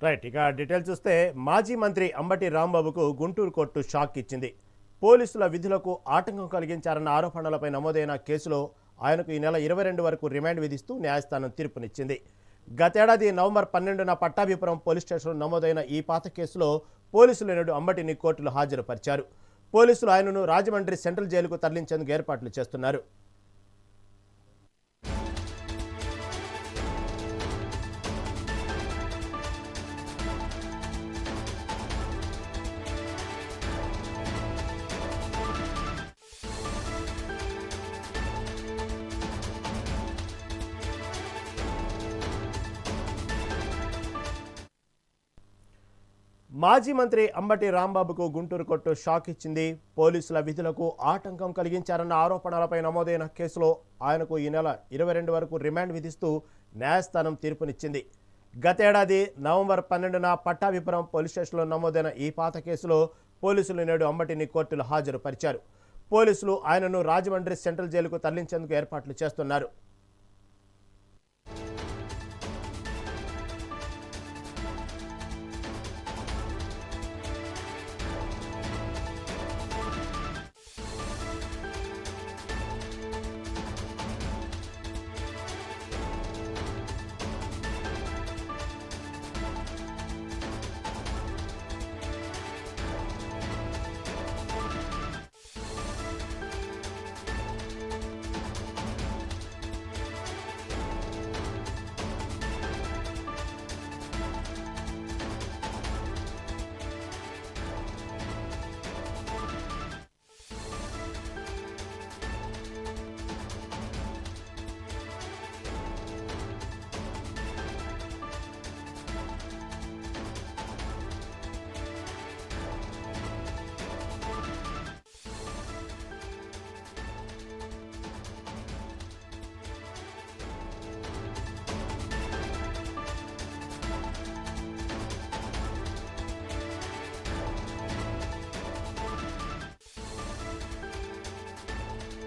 Right. ఇక details చూస్తే మాజీ మంత్రి అంబటి రాంబాబుకు గుంటూరు కోర్టు షాక్ ఇచ్చింది. పోలీసుల విధులకు ఆటంకం కలిగించారన్న ఆరోపణలపై నమోదైన కేసులో ఆయనకు ఈ నెల 22 వరకు రిమాండ్ విధిస్తూ న్యాయస్థానం తీర్పునిచ్చింది. గతేడాది నవంబర్ 12న పట్టాభిపురం పోలీస్ స్టేషన్లో నమోదైన ఈ పాత కేసులో పోలీసులు నేడు అంబటిని కోర్టులో హాజరుపరిచారు. పోలీసులు ఆయనను రాజమండ్రి సెంట్రల్ జైలుకు తరలించేందుకు ఏర్పాట్లు చేస్తున్నారు. మాజీ మంత్రి అంబటి రాంబాబుకు గుంటూరు కోర్టు షాక్ ఇచ్చింది. పోలీసుల విధులకు ఆటంకం కలిగించారన్న ఆరోపణలపై నమోదైన కేసులో ఆయనకు ఈ నెల 22 వరకు రిమాండ్ విధిస్తూ న్యాయస్థానం తీర్పునిచ్చింది. గతేడాది నవంబర్ 12న పట్టాభిపురం పోలీస్ స్టేషన్లో నమోదైన ఈ పాత కేసులో పోలీసులు నేడు అంబటిని కోర్టులో హాజరుపరిచారు. పోలీసులు ఆయనను రాజమండ్రి సెంట్రల్ జైలుకు తరలించేందుకు ఏర్పాట్లు చేస్తున్నారు.